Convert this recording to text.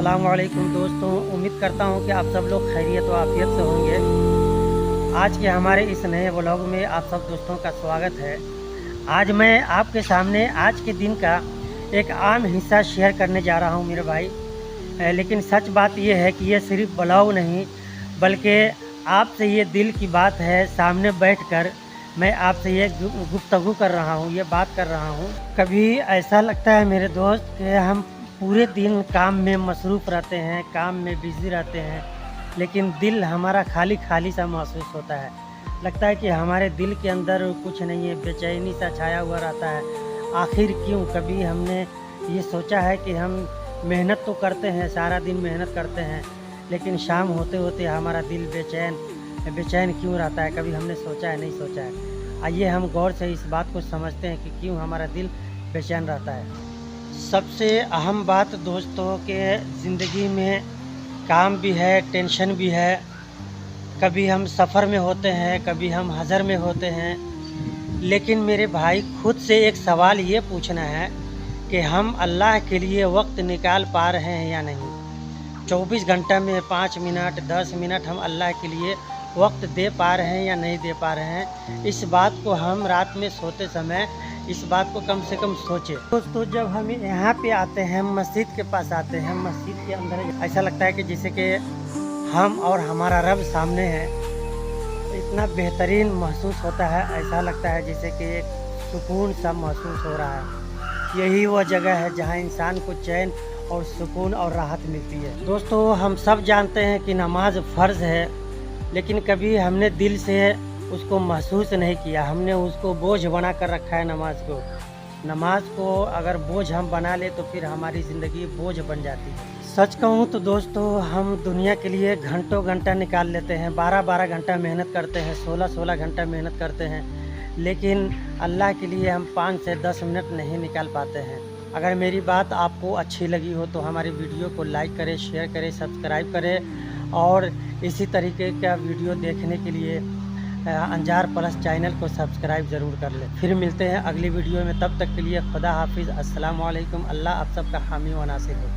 अस्सलाम वालेकुम दोस्तों, उम्मीद करता हूँ कि आप सब लोग खैरियत व आफियत से होंगे। आज के हमारे इस नए व्लॉग में आप सब दोस्तों का स्वागत है। आज मैं आपके सामने आज के दिन का एक आम हिस्सा शेयर करने जा रहा हूँ मेरे भाई। लेकिन सच बात यह है कि ये सिर्फ व्लॉग नहीं बल्कि आपसे ये दिल की बात है। सामने बैठकर मैं आपसे ये गुफ्तगू कर रहा हूँ, ये बात कर रहा हूँ। कभी ऐसा लगता है मेरे दोस्त कि हम पूरे दिन काम में मसरूफ़ रहते हैं, काम में बिज़ी रहते हैं, लेकिन दिल हमारा खाली खाली सा महसूस होता है। लगता है कि हमारे दिल के अंदर कुछ नहीं है, बेचैनी सा छाया हुआ रहता है। आखिर क्यों? कभी हमने ये सोचा है कि हम मेहनत तो करते हैं, सारा दिन मेहनत करते हैं, लेकिन शाम होते होते हमारा दिल बेचैन क्यों रहता है? कभी हमने सोचा है? नहीं सोचा है। आइए हम गौर से इस बात को समझते हैं कि क्यों हमारा दिल बेचैन रहता है। सबसे अहम बात दोस्तों के ज़िंदगी में काम भी है, टेंशन भी है। कभी हम सफ़र में होते हैं, कभी हम हज़र में होते हैं, लेकिन मेरे भाई खुद से एक सवाल ये पूछना है कि हम अल्लाह के लिए वक्त निकाल पा रहे हैं या नहीं। 24 घंटा में 5 मिनट 10 मिनट हम अल्लाह के लिए वक्त दे पा रहे हैं या नहीं दे पा रहे हैं। इस बात को हम रात में सोते समय इस बात को कम से कम सोचें। दोस्तों, जब हम यहाँ पे आते हैं, मस्जिद के पास आते हैं, मस्जिद के अंदर ऐसा लगता है कि जैसे कि हम और हमारा रब सामने है। इतना बेहतरीन महसूस होता है, ऐसा लगता है जैसे कि एक सुकून सा महसूस हो रहा है। यही वो जगह है जहाँ इंसान को चैन और सुकून और राहत मिलती है। दोस्तों, हम सब जानते हैं कि नमाज फ़र्ज़ है, लेकिन कभी हमने दिल से उसको महसूस नहीं किया। हमने उसको बोझ बना कर रखा है। नमाज को अगर बोझ हम बना ले तो फिर हमारी ज़िंदगी बोझ बन जाती है। सच कहूँ तो दोस्तों, हम दुनिया के लिए घंटों घंटा निकाल लेते हैं, 12-12 घंटा मेहनत करते हैं, 16-16 घंटा मेहनत करते हैं, लेकिन अल्लाह के लिए हम 5 से 10 मिनट नहीं निकाल पाते हैं। अगर मेरी बात आपको अच्छी लगी हो तो हमारी वीडियो को लाइक करें, शेयर करें, सब्सक्राइब करें और इसी तरीके का वीडियो देखने के लिए अंजार प्लस चैनल को सब्सक्राइब ज़रूर कर लें। फिर मिलते हैं अगली वीडियो में, तब तक के लिए खुदा हाफिज़। अस्सलाम वालेकुम। अल्लाह आप सबका हामी व नासिर हो।